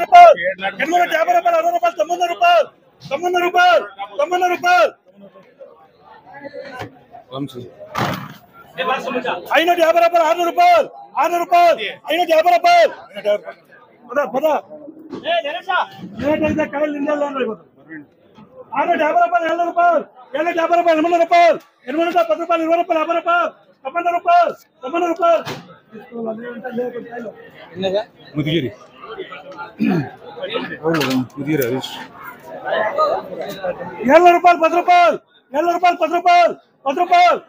రూపాయలు 850 రూపాయలు 60 రూపాయలు 90 రూపాయలు 90 రూపాయలు 90 రూపాయలు 550 రూపాయలు 600 రూపాయలు 600 రూపాయలు 550 రూపాయలు పదా ఏదైతే కాయలు నిండాలి 650 రూపాయలు 700 రూపాయలు 750 రూపాయలు 800 రూపాయలు 810 రూపాయలు 20 రూపాయలు 50 రూపాయలు 90 రూపాయలు 90 రూపాయలు ముదిగిరి 700 రూపాయలు 10 రూపాయలు 700 రూపాయలు 10 రూపాయలు 10 రూపాయలు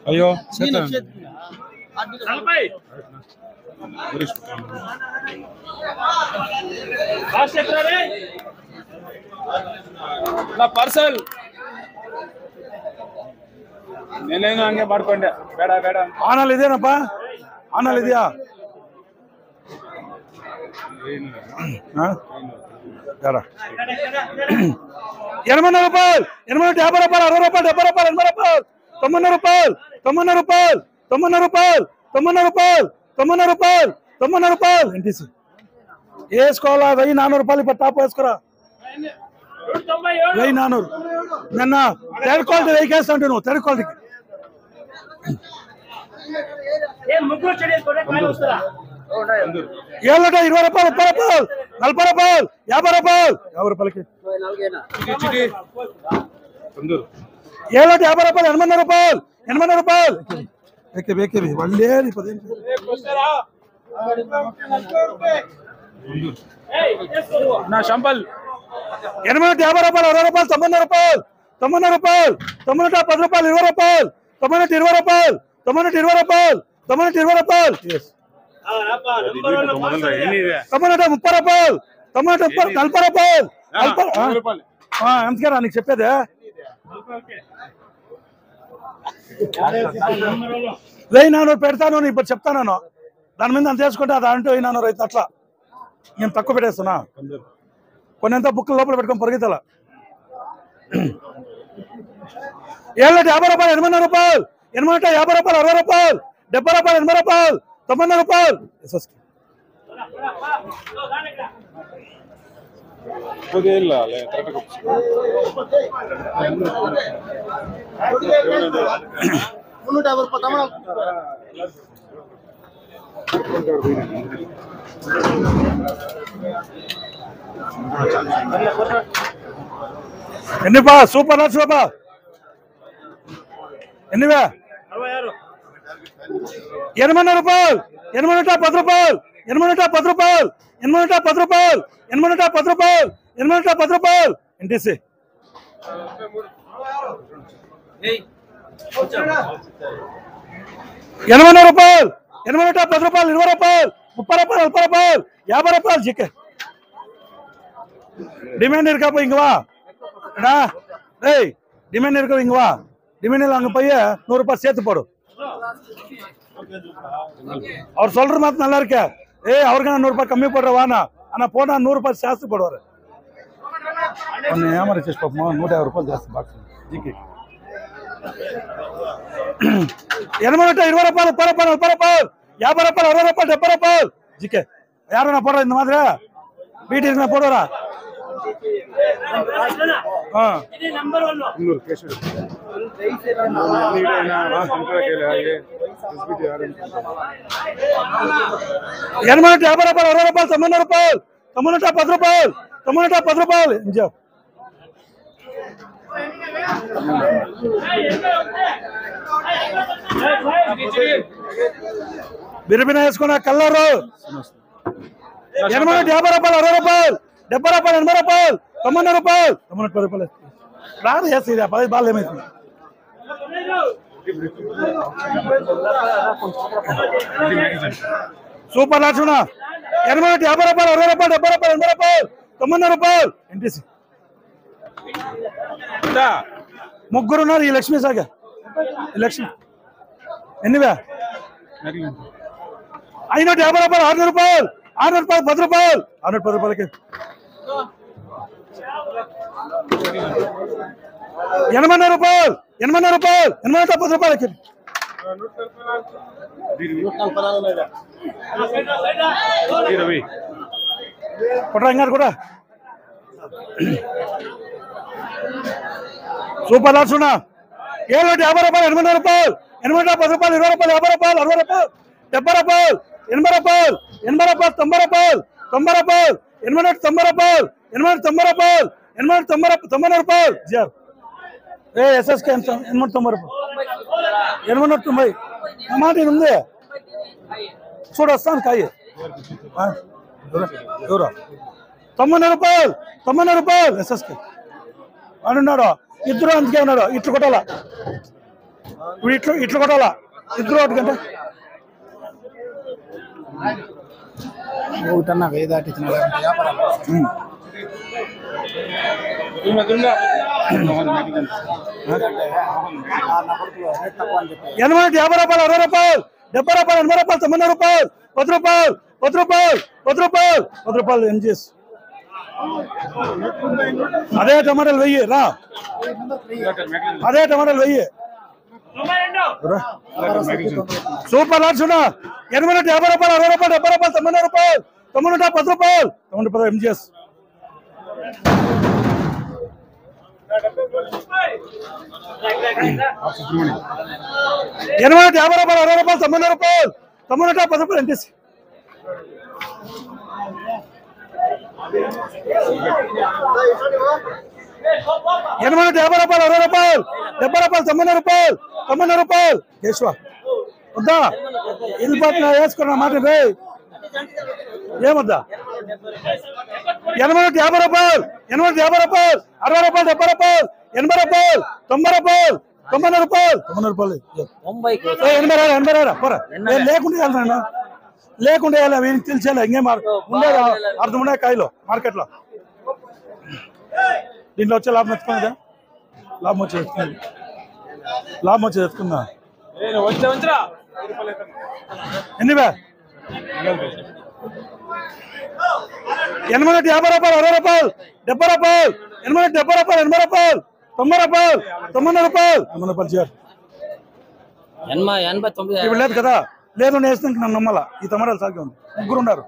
అయ్యో నా పార్సల్ నేనేమో ಹಂಗೆ ಮಾಡ್ಕೊಂಡೆ ಬೇಡ ಬೇಡ ఆనాలు ఇదేనప్పా ఆనాలు ఇదియా 800 రూపాయలు 850 రూపాయలు 60 రూపాయలు 70 రూపాయలు 80 రూపాయలు 90 రూపాయలు 90 రూపాయలు 90 రూపాయలు 90 రూపాయలు 90 రూపాయలు 90 రూపాయలు ఎన్టీసీ వేసుకోవాలా 1400 రూపాయలు ఇప్పుడు టాప్ వేసుకోరా 1400 నిన్న థర్డ్ క్వాలిటీ వేకేస్తా అంటే నువ్వు థర్డ్ క్వాలిటీకి ఏళ్ళట 20 రూపాయలు 30 రూపాయలు 40 రూపాయలు 50 రూపాయలు 50 రూపాయలకి ఏళ్ళట 50 రూపాయలు 800 రూపాయలు 800 రూపాయలు ಬೇಕೆ ಬೇಕೆ ಒಳ್ಳೆ నా సంపల్ 850 రూపాయలు 60 రూపాయలు 90 రూపాయలు 90 రూపాయలు 90 10 రూపాయలు 20 రూపాయలు 90 20 రూపాయలు 90 20 రూపాయలు 90 20 రూపాయలు టమాటా 30 రూపాయలు టమాటా 40 రూపాయలు ఎంతకేరా నీకు చెప్పేది 1400 పెడతాను ఇప్పుడు చెప్తాను దాని మీద అంత వేసుకుంటే అది అంటూ 1400 అయితే అట్లా నేను తక్కువ పెట్టేస్తున్నా కొన్ని ఎంత బుక్కుల లోపల పెట్టుకొని పరిగెత్తాల 750 రూపాయలు 800 రూపాయలు 850 రూపాయలు 60 రూపాయలు 70 రూపాయలు 80 రూపాయలు 90 రూపాయలు ఎన్నిపా సూపర్ నర్సుపా ఎన్నివా 800 రూపాయలు 810 రూపాయలు 810 రూపాయలు 810 రూపాయలు 810 రూపాయలు 810 రూపాయలు ఎన్టీసీ 800 రూపాయలు 810 రూపాయలు 20 రూపాయలు 30 రూపాయలు 40 రూపాయలు 50 రూపాయలు చికెన్ டிமாண்ட் இருக்கா போய் இங்க வா டேய் டிமாண்ட் இருக்க இங்க வா டிமாண்ட் அங்க போய் 100 ரூபாய் சேர்த்து போடு அவர் சொல்ற மாதிரி நல்லா இருக்க ஏய் அவருக்கு 100 ரூபாய் கம்மி போடுறவானா ஆனா போனா 100 ரூபாய் சேர்த்து போடுவாரு ஒன்னு ஏமாற చేసి பாப்போம் 150 ரூபாய் ಜಾಸ್ತಿ ಬಾಕ್ಸ್ ஜிகே 800 20 ரூபாய் 30 ரூபாய் 40 ரூபாய் 50 ரூபாய் 60 ரூபாய் 70 ரூபாய் ஜிகே யாரனா போடுற இந்த மாதிரி வீட்டுக்கு போடுறா ఇది నంబర్ 1 850 రూపాయలు 60 రూపాయలు 90 రూపాయలు 10 రూపాయలు 10 రూపాయలు బిరిబిన వేసుకున్న కలరు 850 రూపాయలు 60 రూపాయలు 70 రూపాయలు 80 రూపాయలు 90 రూపాయలు 90 రూపాయలు రాదు వేసి 10 బాల్ ఏమైతుంది సూపర్ లక్ష్మణ 850 రూపాయలు 60 రూపాయలు 70 రూపాయలు 80 రూపాయలు 90 రూపాయలు ఎన్టీసీ ముగ్గురు ఉన్నారు ఈ లక్ష్మీ సాగ లక్ష్మి ఎన్నివే 550 రూపాయలు 600 రూపాయలు 600 రూపాయలు 10 రూపాయలు 610 రూపాయలకి 80 రూపాయలు 80 రూపాయలు 810 రూపాయలకి కొట్రా ఇంకా కూడా సూపర్ లాట్స్ ఉన్నా 750 రూపాయలు 800 రూపాయలు 810 రూపాయలు 20 రూపాయలు 50 రూపాయలు 60 రూపాయలు 70 రూపాయలు 80 రూపాయలు 80 రూపాయలు 90 రూపాయలు 90 రూపాయలు 890 రూపాయలు 890 రూపాయలు 890 రూపాయలు జార్ ఏ ఎస్ఎస్కే 890 రూపాయలు 890 మాట ఉంది చూడు వస్తాను కాయ ఎవరు 90 రూపాయలు 90 రూపాయలు ఎస్ఎస్కే అనున్నాడు ఇద్దరు అందుకే ఉన్నాడు ఇట్లు కొట్టాలా ఇట్లు కొట్టాలా ఇద్దరు ఒకటి గంట ఒకటన్నా వెయ్యి దాటించిన 50 రూపాయలు 60 రూపాయలు 70 రూపాయలు 80 రూపాయలు 90 రూపాయలు 10 రూపాయలు 10 రూపాయలు 10 రూపాయలు 10 రూపాయలు ఎంజీఎస్ అదే టమాటాలు 1000 రా అదే టమాటాలు 1000 సూపర్ లాట్స్ ఉన్నా 850 రూపాయలు 60 రూపాయలు 70 రూపాయలు 90 రూపాయలు 90 10 రూపాయలు 90 రూపాయలు ఎంజీఎస్ 850 రూపాయలు 60 రూపాయలు 90 రూపాయలు 90 10 రూపాయలు ఎంజీఎస్ 850 రూపాయలు 60 రూపాయలు 70 రూపాయలు 90 రూపాయలు 90 రూపాయలు కేశవ వద్దా వెళ్ళిపోతున్నా వేసుకున్నా మాట రే ఏమొద్దా 850 రూపాయలు 850 రూపాయలు 60 రూపాయలు 70 రూపాయలు 80 రూపాయలు 90 రూపాయలు 90 రూపాయలు 90 రూపాయలు 80 పోరా లేకుండా లేకుండా తెలిసేలా ఇంకేం ఉండే అర్థం ఉండే కాయలు మార్కెట్లో దీంట్లో వచ్చే లాభం ఎత్తుకునేదా లాభం వచ్చేది ఎత్తుకుందా ఎన్నివే 850 రూపాయలు 60 రూపాయలు 70 రూపాయలు 870 రూపాయలు 80 రూపాయలు 90 రూపాయలు 90 రూపాయలు 90 రూపాయలు చేయాలి ఇప్పుడు లేదు కదా లేదు నేను వేస్తాను నన్ను నమ్మాల ఈ టమాటాలు సాగే ఉంది ముగ్గురు ఉన్నారు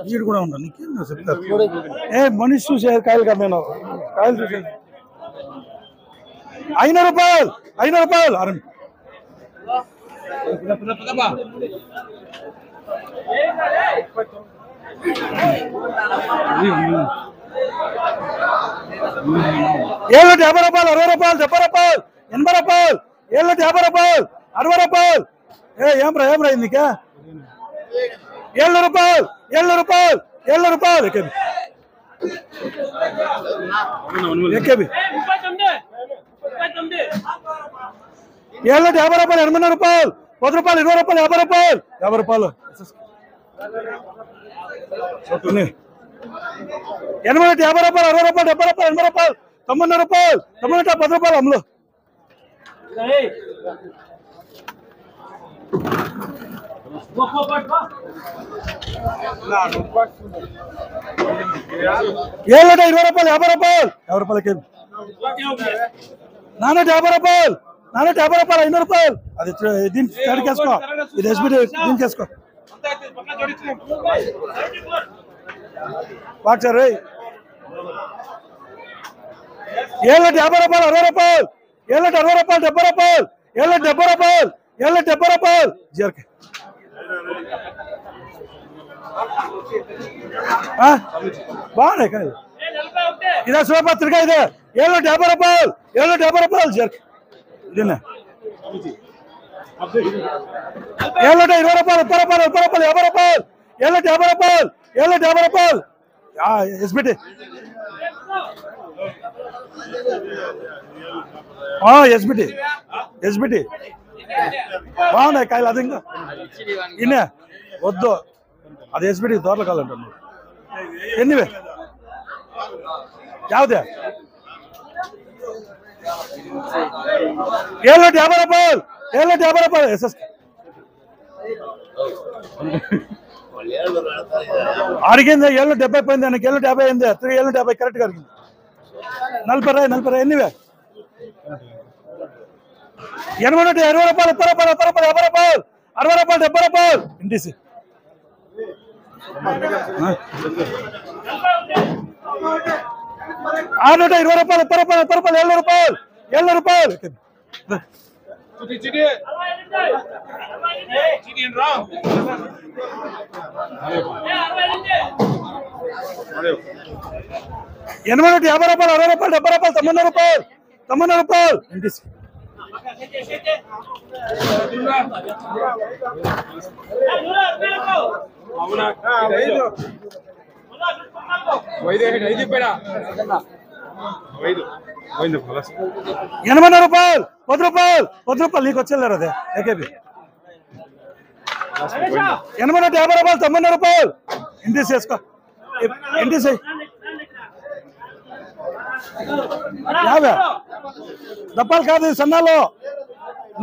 వీడు కూడా ఉన్నారు నీకేం చెప్తారు ఏ మనిషి చూసే కాయలు కదా నేను కాయలు చూసేది 500 రూపాయలు 500 రూపాయలు అరే ఏళ్ళు 50 రూపాయలు 60 రూపాయలు 70 రూపాయలు 80 రూపాయలు ఏళ్ళు 50 రూపాయలు 60 రూపాయలు ఏం రా నీకే 700 రూపాయలు 700 రూపాయలు 700 రూపాయలు ఎక్కేబి 50 రూపాయలు 80 రూపాయలు 10 రూపాయలు 20 రూపాయలు 50 రూపాయలు 50 రూపాయలు 50 రూపాయలు 60 రూపాయలు 70 రూపాయలు 80 రూపాయలు 90 రూపాయలు 90 10 రూపాయలు అమ్ములు ఏళ్ళ 20 రూపాయలు 50 రూపాయలు 50 రూపాయలకి నాన్న 50 రూపాయలు 500 రూపాయలు అది దీనికి కాడికి వేసుకో ఇది ఎస్బిడి దీనికి వేసుకో వాట్సాప్ రే ఏళ్ళ 50 రూపాయలు 60 రూపాయలు ఏళ్ళ 60 రూపాయలు 70 రూపాయలు ఏళ్ళ 70 రూపాయలు ఏళ్ళ 70 రూపాయలు జీరకే బాగున్నాయి కానీ ఇదే శివపత్రిక ఇదే ఏళ్ళు 70 రూపాయలు ఏళ్ళు 70 రూపాయలు జీరకే ఇదేనా ఏళ్ళ 20 రూపాయలు 30 రూపాయలు 30 రూపాయలు 50 రూపాయలు ఏళ్ళ 50 రూపాయలు ఏళ్ళ 50 రూపాయలు ఎస్బిటి ఎస్బిటి ఎస్బిటి బాగున్నాయి కాయలు అది ఇంకా ఇన్నే వద్దు అది ఎస్బిటి దోరలు కావాలంటున్నాను ఎన్నివే యావదే ఏళ్ళు 50 రూపాయలు ఏళ్ళు 50 రూపాయలు ఎస్ఎస్ అడిగింది ఏళ్ళు 70 పోయింది ఆయనకి ఏళ్ళు 50 అయింది 3 ఏళ్ళు 50 కరెక్ట్గా అడిగింది 40 ఎన్నివే ఎనభై నూట 20 రూపాయలు 30 రూపాయలు 30 రూపాయలు 50 రూపాయలు 60 రూపాయలు 70 రూపాయలు ఎన్టీసీ 620 రూపాయలు 30 రూపాయలు 30 రూపాయలు 70 రూపాయలు 70 రూపాయలు ఎనభై నూట 50 రూపాయలు 60 రూపాయలు 70 రూపాయలు 90 రూపాయలు ఎన్టీసీ ఎనభై రూపాయలు 10 రూపాయలు 10 రూపాయలు నీకు వచ్చేళ్ళారు అదే ఏకేపీ 80 నూట 50 రూపాయలు 90 రూపాయలు ఎన్టీసీ వేసుకో ఎన్టీసీ 50 డబ్బాలు కాదు సన్నాలు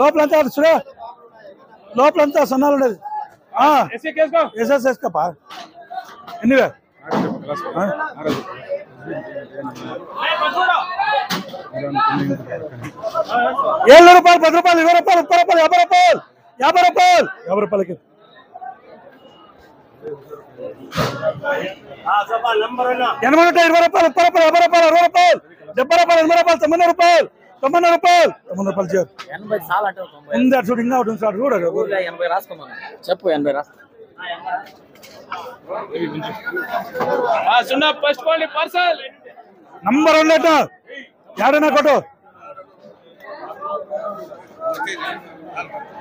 లోపలంతా చూడే లోపలంతా సన్నాలు ఉండేది ఎస్ఎస్ వేసుకోపా ఎన్నివే 7 రూపాయలు 10 రూపాయలు 20 రూపాయలు 30 రూపాయలు 50 రూపాయలు 50 రూపాయలకి 80 నూట 20 రూపాయలు 30 రూపాయలు 50 రూపాయలు 60 రూపాయలు 70 రూపాయలు 80 రూపాయలు 90 రూపాయలు 90 రూపాయలు చేరు 80 సాల్ అంటే ఉంది అటు చూడు ఇంకా ఒకటి ఉంది చూడు 80 రాసుకోమను చెప్పు 80 రాసుకో సున్నా ఫస్ట్ క్వాలిటీ పార్సల్ నంబర్ 1 లేట యాడనా కొట్టు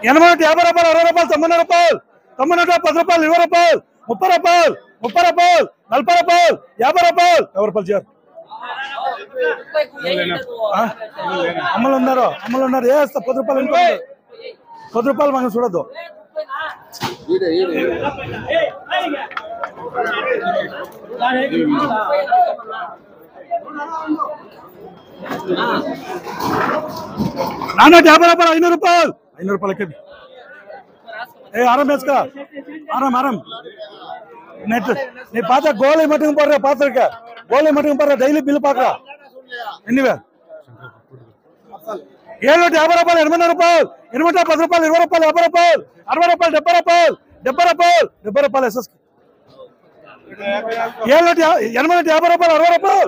80 నూట 50 రూపాయలు 60 రూపాయలు 90 రూపాయలు 90 నూట 10 రూపాయలు 20 రూపాయలు 30 రూపాయలు 40 రూపాయలు 50 రూపాయలు 50 రూపాయలు చేరు అమ్మలు ఉన్నారు వేస్తా 10 రూపాయలు 10 రూపాయలు మనం చూడద్దు నాన్న 50 రూపాయలు 500 రూపాయలు 500 రూపాయలకి ఆరాం వేసుక ఆరాం నెట్ నీ పాత గోళీ మట్టుకు పడరా పాత్రక గోళీ మట్టుకు పడరా డైలీ బిల్లు పాకరా ఎన్నివే 750 రూపాయలు 80 రూపాయలు 10 రూపాయలు 20 రూపాయలు 50 రూపాయలు 60 రూపాయలు 70 రూపాయలు 70 రూపాయలు ఎస్ఎస్ 750 రూపాయలు 60 రూపాయలు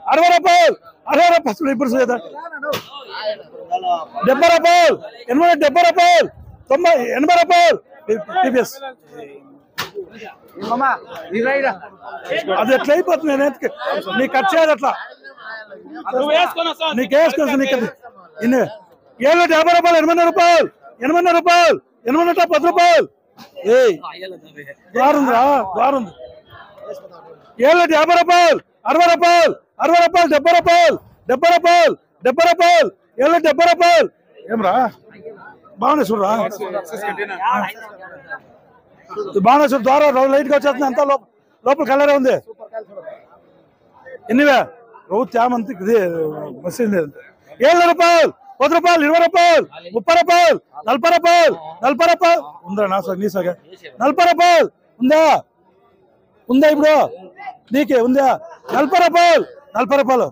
60 రూపాయలు 60 రూపాయలు ఇప్పుడు 70 రూపాయలు 70 రూపాయలు 80 రూపాయలు టీపీఎస్ అది ఎట్లా అయిపోతుంది నేను నీకు కట్ చేయదు అట్లా నీకు వేసుకోవచ్చు నీకు ఇన్ని 750 రూపాయలు 80 రూపాయలు 80 రూపాయలు 10 రూపాయలు ద్వారుందిరా ద్వారుంది 750 రూపాయలు 60 రూపాయలు 60 రూపాయలు 70 రూపాయలు 70 రూపాయలు 70 రూపాయలు ఏమరా బాగున్నాయి చూడరా బాగున్నాయి చూడు ద్వారా లైట్ గా వచ్చేస్తుంది అంతా లోపల కలరే ఉంది ఎన్నివే రోజు తేమంత ఇది మసీదు 7 రూపాయలు 10 రూపాయలు 20 రూపాయలు 30 రూపాయలు 40 రూపాయలు 40 రూపాయలు ఉందా నా సార్ నీ సాగా 40 రూపాయలు ఉందా ఇప్పుడు నీకే ఉందా 40 రూపాయలు 40 రూపాయలు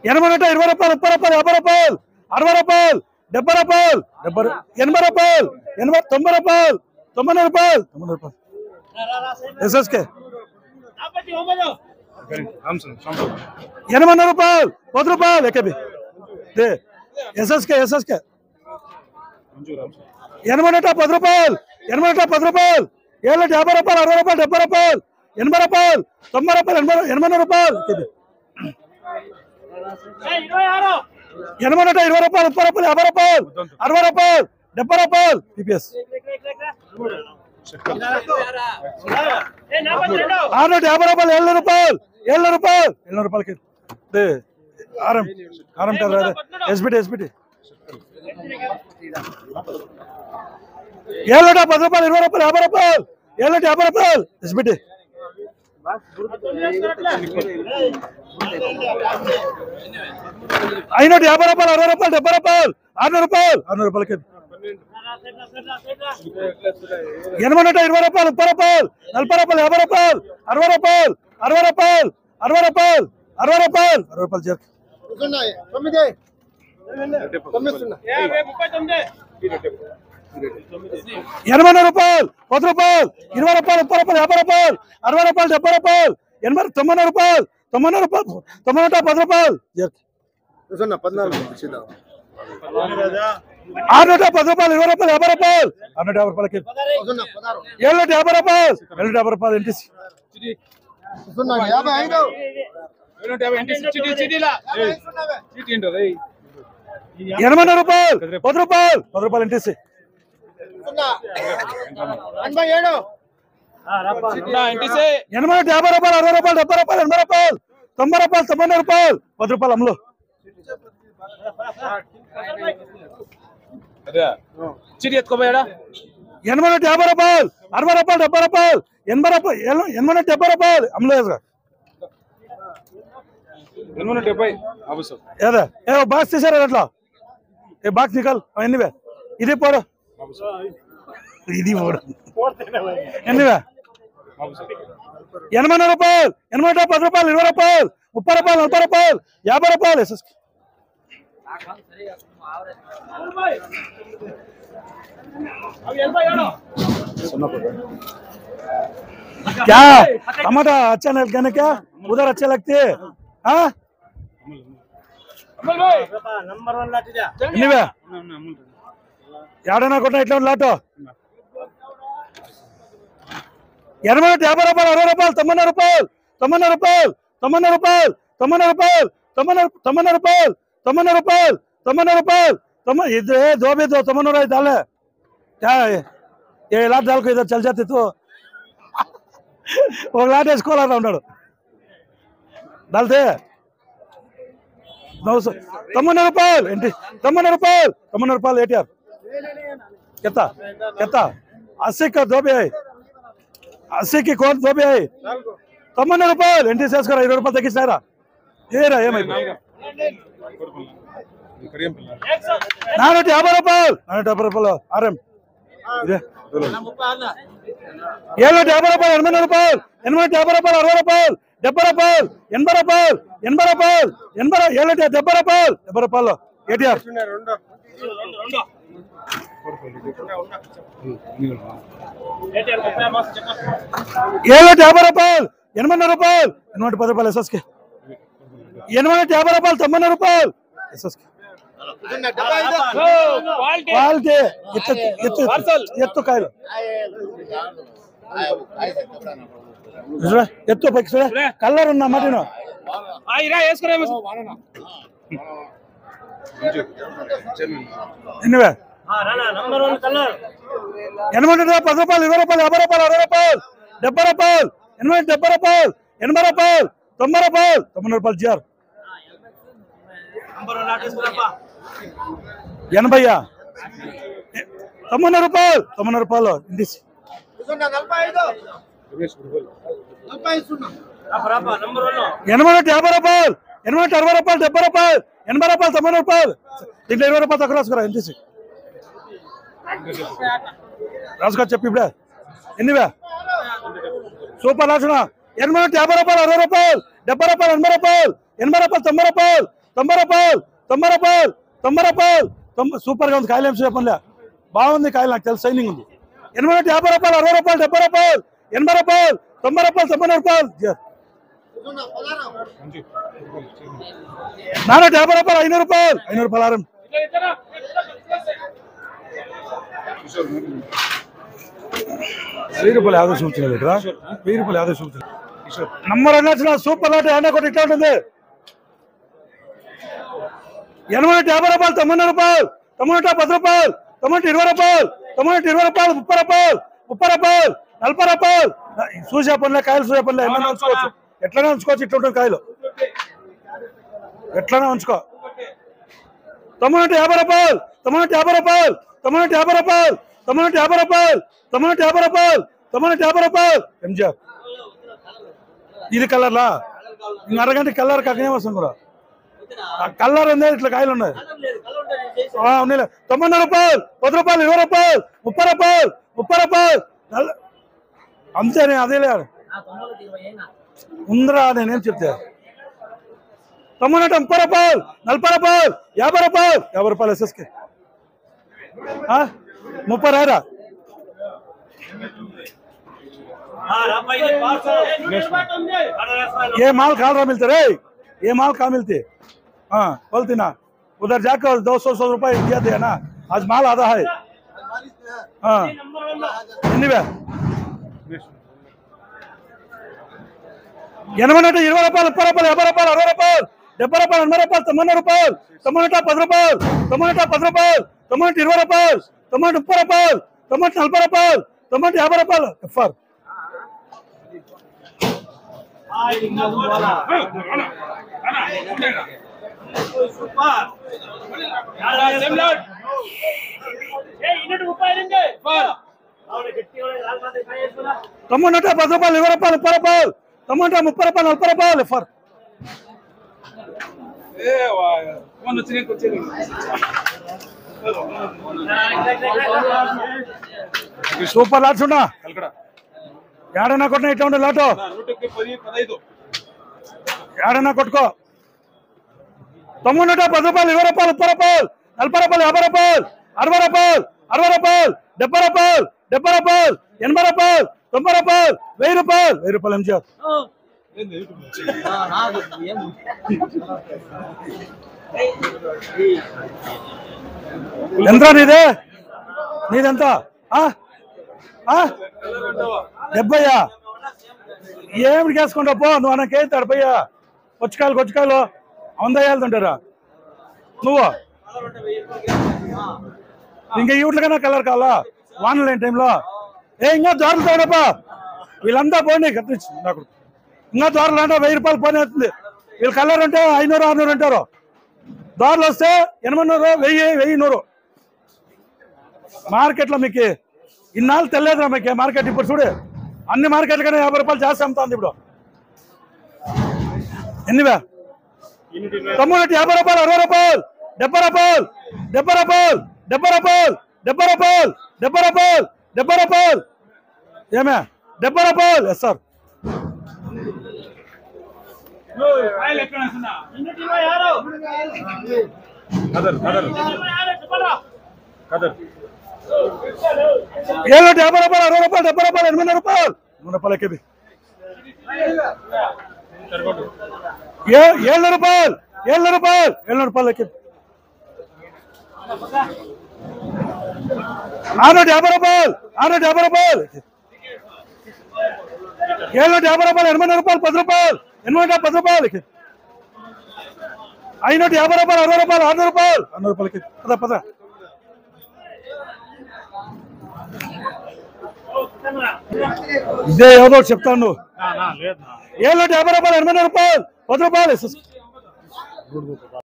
80 నూట 20 రూపాయలు 30 రూపాయలు 50 రూపాయలు 60 రూపాయలు 70 రూపాయలు 80 రూపాయలు 90 రూపాయలు 90 రూపాయలు ఎస్ఎస్కే 80 రూపాయలు 10 రూపాయలు ఏకేబీ ఎస్ఎస్కే 80 నూట 10 రూపాయలు 10 రూపాయలు 750 రూపాయలు 60 రూపాయలు 70 రూపాయలు 80 రూపాయలు 80 రూపాయలు ఏకేబీ 80 నూట 20 రూపాయలు 30 రూపాయలు 50 రూపాయలు 60 రూపాయలు 70 రూపాయలు టీపీఎస్ 650 రూపాయలు 70 రూపాయలు 70 రూపాయలకి ఆరం కదా ఎస్బిటి 710 రూపాయలు 20 రూపాయలు 50 రూపాయలు 750 రూపాయలు ఎస్బిటి 550 రూపాయలు 60 రూపాయలు 70 రూపాయలు 600 రూపాయలకి 820 రూపాయలు 30 రూపాయలు 40 రూపాయలు 50 రూపాయలు 60 రూపాయలు 60 రూపాయలు 60 రూపాయలు 60 రూపాయలు 60 రూపాయలు చేరు 80 రూపాయలు 10 రూపాయలు 20 రూపాయలు 30 రూపాయలు 50 రూపాయలు 60 రూపాయలు 70 రూపాయలు 80 90 రూపాయలు 90 రూపాయలు 90 10 రూపాయలు చేరు 610 రూపాయలు 20 రూపాయలు 50 రూపాయలు 650 రూపాయలకి 750 రూపాయలు 750 రూపాయలు ఎన్టీసీ 80 రూపాయలు 10 రూపాయలు 10 రూపాయలు ఎన్టీసీ 80 రూపాయలు 60 రూపాయలు 70 రూపాయలు 80 రూపాయలు 90 రూపాయలు 90 రూపాయలు 10 రూపాయలు అమ్ములు చిటి ఎత్తుకోపోయాడా 80 50 రూపాయలు 60 రూపాయలు 70 రూపాయలు 80 రూపాయలు 70 రూపాయలు అమ్ములు 70 అవసరం ఏదా ఏ బాక్స్ తీసారా అట్లా ఏ బాక్స్ నికల్ ఎన్నివే ఇది పోడు ఇది పోడు ఎన్నివే 80 రూపాయలు 80 10 రూపాయలు 20 రూపాయలు 30 రూపాయలు 40 రూపాయలు 50 రూపాయలు क्या टमाटा अच्छा नहीं लगता क्या उधर अच्छे लगते हाँ ఏడైనా కొట్టిన ఇట్లా లాటో 80 50 రూపాయలు 60 రూపాయలు 90 రూపాయలు 90 రూపాయలు 90 రూపాయలు 90 రూపాయలు 90 రూపాయలు 90 రూపాయలు 90 రూపాయలు इधर दो भी दो 90 रुपये डाले क्या ये लाट डाल को इधर चल जाते तो वो लाट వేసుకోవాలా ఉన్నాడు डालते 90 రూపాయలు ఏంటి 90 రూపాయలు 90 రూపాయలు ఏటీఆర్ कितना कितना 80 का दो भी है 80 की कौन दो भी है 90 రూపాయలు ఏంటి చేసుకోరా 20 రూపాయలు తగ్గిస్తారా ఏరా ఏమైపోయింది 450 రూపాయలు 450 రూపాయలు ఆర్ఎం ఇదే 750 రూపాయలు 80 రూపాయలు 850 రూపాయలు 60 రూపాయలు 70 రూపాయలు 80 రూపాయలు 80 రూపాయలు 70 రూపాయలు 70 రూపాయలు ఏటీఆర్ 750 రూపాయలు 80 రూపాయలు 810 రూపాయలు ఎస్ఎస్కే 850 రూపాయలు 90 రూపాయలు ఎస్ఎస్కే క్వాలిటీ ఎత్తు కాయలు ఎత్తు పైకి కలర్ ఉన్నా మటను ఎన్నివే 80 10 రూపాయలు 20 రూపాయలు 50 రూపాయలు 60 రూపాయలు 70 రూపాయలు 70 రూపాయలు 80 రూపాయలు 90 రూపాయలు 90 రూపాయలు జిఆర్ 80 90 రూపాయలు 90 రూపాయలు ఇండిస్ 80 50 రూపాయలు 80 60 రూపాయలు 70 రూపాయలు 80 రూపాయలు 90 రూపాయలు దీంట్లో 20 రూపాయలు తక్కువ రాసుకురా ఇండిస్ రాసుకో చెప్పి ఇప్పుడే ఎన్నివే సూపర్ రాసిన 80 50 రూపాయలు 60 రూపాయలు 70 రూపాయలు 80 రూపాయలు 80 రూపాయలు 90 రూపాయలు 90 రూపాయలు 90 రూపాయలు 90 రూపాయలు సూపర్ గా ఉంది కాయలు ఏం చెప్పలే బాగుంది కాయలు నాకు తెలుసు సైనింగ్ ఉంది 80 50 రూపాయలు 60 రూపాయలు 70 రూపాయలు 80 రూపాయలు 90 రూపాయలు 90 రూపాయలు 450 రూపాయలు 500 రూపాయలు 500 రూపాయలు ఆరం 1000 రూపాయలు 50 చూపుతున్నారు ఇక్కడ 1000 రూపాయలు 50 చూపుతున్నారు నంబర్ అన్న సూపర్ లాట్ అన్న కూడా ఇట్లా ఉంటుంది 80 50 రూపాయలు 90 రూపాయలు 90 10 రూపాయలు 90 20 రూపాయలు 90 20 రూపాయలు 30 రూపాయలు 30 రూపాయలు 40 రూపాయలు చూసే పనిలే కాయలు చూసే పనిలే ఎట్లా ఉంచుకోవచ్చు ఎట్లనే ఉంచుకోవచ్చు ఇట్లా ఉంటుంది కాయలు ఎట్లనే ఉంచుకో 90 50 రూపాయలు 90 50 రూపాయలు 90 50 రూపాయలు 90 50 రూపాయలు 90 50 రూపాయలు 90 50 రూపాయలు ఎంజిఆర్ ఇది కలర్లా ఇంక అరగంట కలర్ కాకనే వస్తుంది కూడా కలర్ ఉంది ఇట్లా కాయలు ఉన్నాయి 90 రూపాయలు 10 రూపాయలు 20 రూపాయలు 30 రూపాయలు 30 రూపాయలు అంతేనే అదే లేదు ఉందిరా నేనేం చెప్తే 90 నూట 30 రూపాయలు 40 రూపాయలు 50 రూపాయలు 50 రూపాయలు ఎస్ఎస్కే 30 రాయరా ये माल खा रहा मिलते रे ये माल कहाँ मिलते बोलती ना उधर जाकर 200 रुपए दिया दिया ना आज माल आधा है हाँ 80 నూట 20 రూపాయలు 30 రూపాయలు 50 రూపాయలు 60 రూపాయలు 70 రూపాయలు 80 రూపాయలు 90 రూపాయలు 90 నూట 10 రూపాయలు 90 నూట 10 రూపాయలు 90 నూట 20 రూపాయలు 90 నూట 30 రూపాయలు 90 నూట 40 రూపాయలు 90 నూట 50 రూపాయలు ఎఫ్ఆర్ తొమ్మిది నూట 10 రూపాయలు 20 రూపాయలు 30 రూపాయలు 90 నూట 30 రూపాయలు 40 రూపాయలు ఎఫ్ఆర్ సూపర్ లాట్స్ ఉన్నా ఏడన్నా కొట్టిన ఇట్లా ఉండే లాటో ఏడన్నా కొట్టుకో 9 నూట 10 రూపాయలు 20 రూపాయలు 30 రూపాయలు 40 రూపాయలు 50 రూపాయలు 60 రూపాయలు 60 రూపాయలు 70 రూపాయలు 80 రూపాయలు 80 రూపాయలు 90 రూపాయలు 1000 రూపాయలు 1000 రూపాయలు ఎంజాయ్ ఎంత నీదెంత 70 ఏమిటి కేసుకుంటావు పో నువ్వు అన్నకేస్తాడు పోయా కొచ్చుకాయలు 100 వెళ్తుంటారా నువ్వు ఇంకా వీటికైనా కలర్ కావాలా వానలు లేని టైంలో ఇంకా దోరలు తోడపా వీళ్ళంతా పోనీ కట్టించు నాకు ఇంకా దోరలు అంటే 1000 రూపాయలు పోనీ అవుతుంది వీళ్ళు కలర్ అంటే 500 600 అంటారు దోరలు వస్తే 800 1000 మార్కెట్లో మీకు ఇన్నాళ్ళు తెలియదురా మీకు మార్కెట్ ఇప్పుడు చూడు అన్ని మార్కెట్ల కన్నా 50 రూపాయలు జాస్తి అమ్ముతుంది ఇప్పుడు ఎన్నివే 90 నూట 50 రూపాయలు 60 రూపాయలు 70 రూపాయలు 70 రూపాయలు 70 రూపాయలు 70 రూపాయలు 70 రూపాయలు 70 రూపాయలు ఏమే 70 రూపాయలు ఎస్ సార్ ఏళ్ళు 50 రూపాయలు 60 రూపాయలు 70 రూపాయలు 80 రూపాయలు 100 రూపాయలకి 700 రూపాయలు 700 రూపాయలు 700 రూపాయలకి 650 రూపాయలు 650 రూపాయలు 750 రూపాయలు 80 రూపాయలు 10 రూపాయలు 810 రూపాయలకి 550 రూపాయలు 60 రూపాయలు 600 రూపాయలు 100 రూపాయలకి పద ఇదే ఏదో చెప్తాను 750 రూపాయలు 80 రూపాయలు 10 రూపాయలు